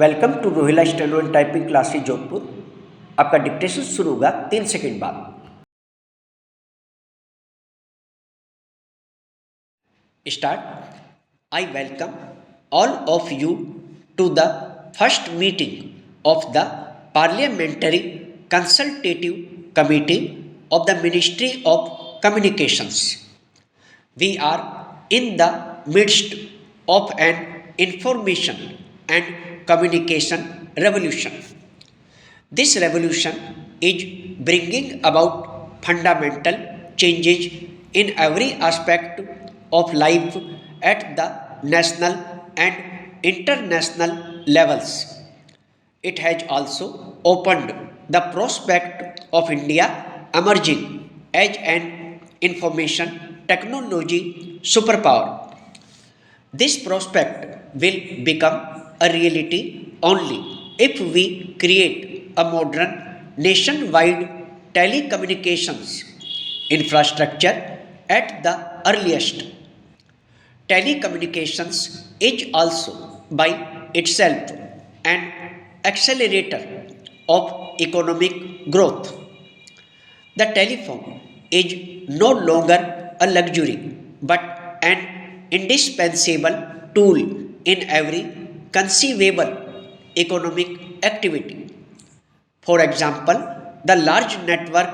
Welcome to Rohila steno and typing classes Jodhpur. आपका dictation शुरू होगा 3 सेकंड बाद। Start. I welcome all of you to the first meeting of the parliamentary consultative committee of the ministry of communications. We are in the midst of an information and communication revolution. This revolution is bringing about fundamental changes in every aspect of life at the national and international levels. It has also opened the prospect of India emerging as an information technology superpower. This prospect will become a reality only if we create a modern nationwide telecommunications infrastructure at the earliest. Telecommunications is also by itself an accelerator of economic growth. The telephone is no longer a luxury but an indispensable tool in every conceivable economic activity. For example, the large network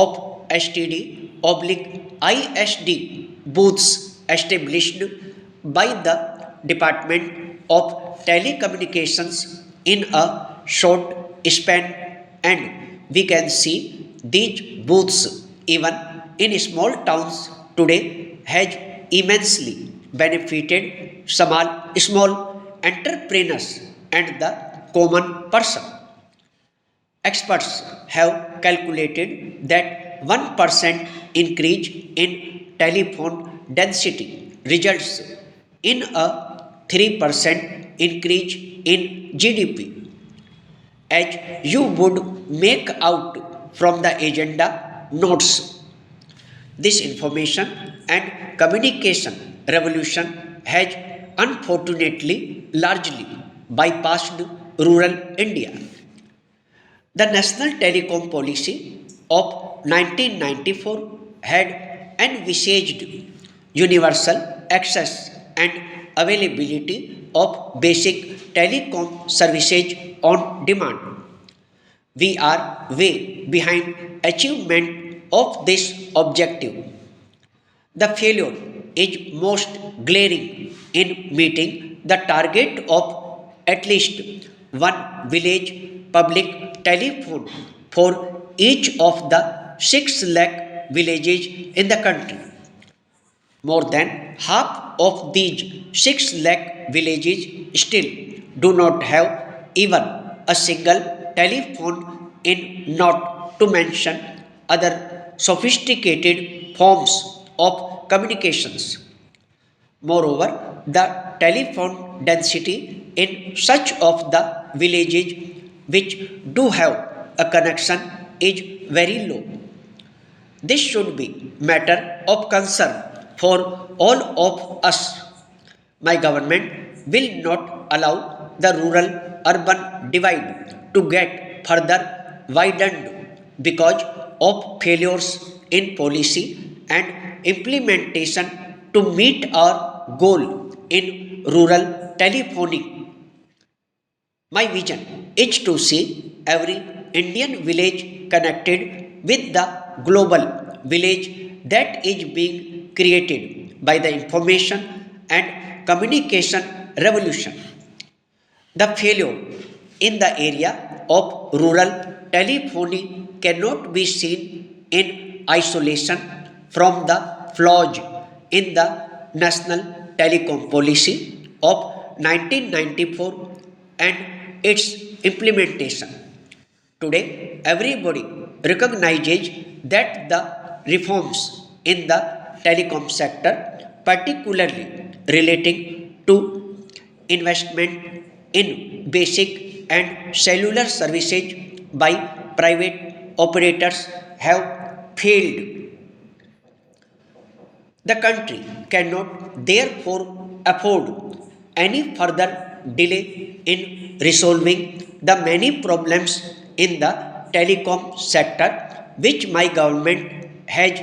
of STD oblique ISD booths established by the Department of Telecommunications in a short span, and we can see these booths even in small towns today has immensely benefited small entrepreneurs and the common person. Experts have calculated that 1% increase in telephone density results in a 3% increase in GDP. As you would make out from the agenda notes, this information and communication revolution has unfortunately largely bypassed rural India. The National Telecom Policy of 1994 had envisaged universal access and availability of basic telecom services on demand. We are way behind achievement of this objective. The failure is most glaring in meeting the target of at least one village public telephone for each of the 6 lakh villages in the country. More than half of these 6 lakh villages still do not have even a single telephone, in not to mention other sophisticated forms of communications. Moreover, the telephone density in such of the villages which do have a connection is very low. This should be matter of concern for all of us. My government will not allow the rural urban divide to get further widened because of failures in policy and implementation to meet our goal in rural telephony. My vision is to see every Indian village connected with the global village that is being created by the information and communication revolution. The failure in the area of rural telephony cannot be seen in isolation from the flaws in the National Telecom Policy of 1994 and its implementation. Today, everybody recognizes that the reforms in the telecom sector, particularly relating to investment in basic and cellular services by private operators, have failed. The country cannot therefore afford any further delay in resolving the many problems in the telecom sector which my government has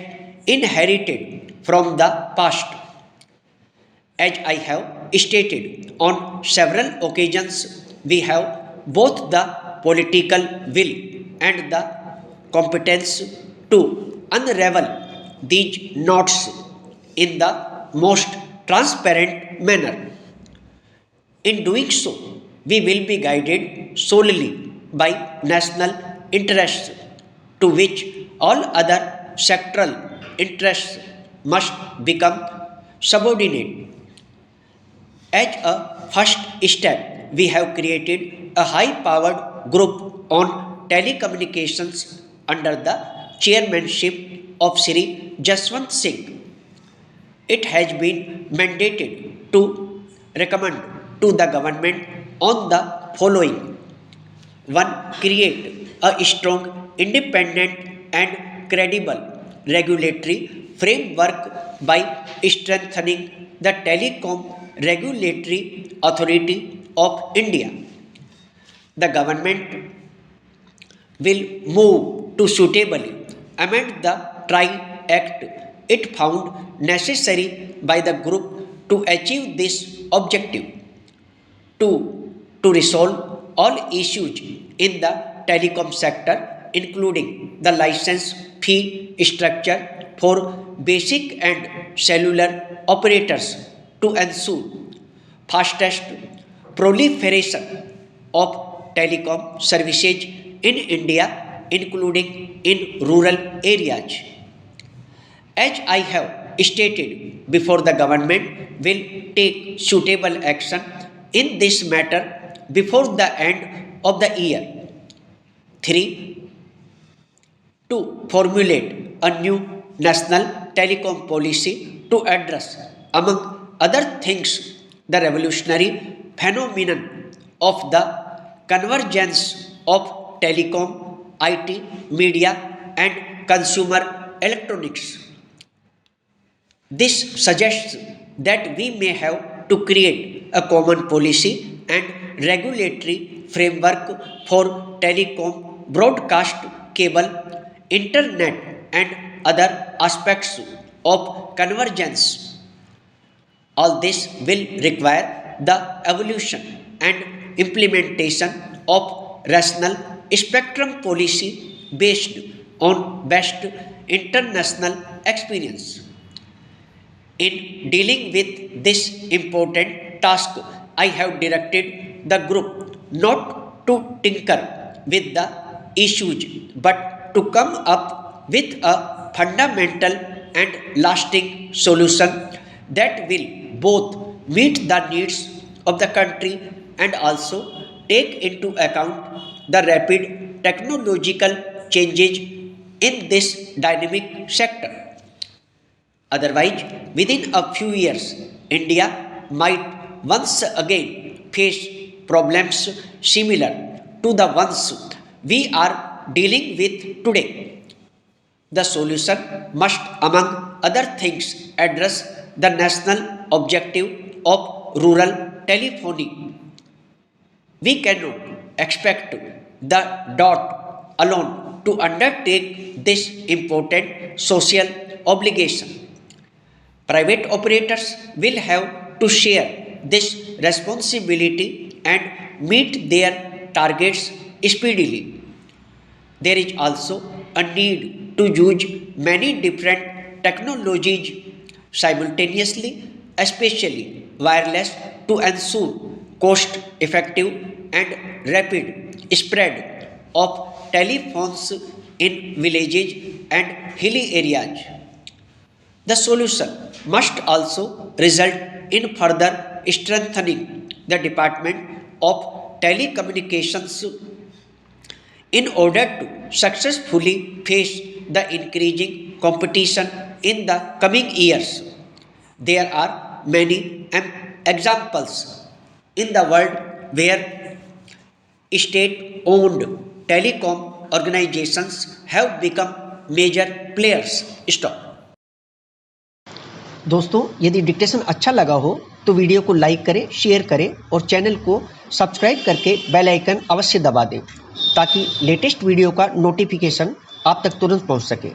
inherited from the past. As I have stated on several occasions, we have both the political will and the competence to unravel these knots in the most transparent manner. In doing so, we will be guided solely by national interests to which all other sectoral interests must become subordinate. As a first step, we have created a high powered group on telecommunications under the chairmanship of Sri Jaswant Singh. It has been mandated to recommend to the government on the following: 1. Create a strong, independent, and credible regulatory framework by strengthening the Telecom Regulatory Authority of India. The government will move to suitably amend the TRI Act it found necessary by the group to achieve this objective. 2. To resolve all issues in the telecom sector, including the license fee structure for basic and cellular operators, to ensure fastest proliferation of telecom services in India, including in rural areas. As I have stated before, the government will take suitable action in this matter before the end of the year. 3. To formulate a new national telecom policy to address, among other things, the revolutionary phenomenon of the convergence of telecom, IT, media, and consumer electronics. This suggests that we may have to create a common policy and regulatory framework for telecom, broadcast, cable, internet, and other aspects of convergence. All this will require the evolution and implementation of rational spectrum policy based on best international experience. In dealing with this important task, I have directed the group not to tinker with the issues but to come up with a fundamental and lasting solution that will both meet the needs of the country and also take into account the rapid technological changes in this dynamic sector. Otherwise, within a few years, India might once again face problems similar to the ones we are dealing with today. The solution must, among other things, address the national objective of rural telephony. We cannot expect the dot alone to undertake this important social obligation. Private operators will have to share this responsibility and meet their targets speedily. There is also a need to use many different technologies simultaneously, especially wireless, to ensure cost effective and rapid spread of telephones in villages and hilly areas. The solution must also result in further strengthening the Department of Telecommunications in order to successfully face the increasing competition in the coming years. There are many examples in the world where state owned telecom organizations have become major players. Stop. दोस्तों, यदि dictation अच्छा लगा हो तो video को like करें, share करें और चैनल को सब्सक्राइब करके बेल आइकन अवश्य दबा दें ताकि लेटेस्ट वीडियो का नोटिफिकेशन आप तक तुरंत पहुंच सके।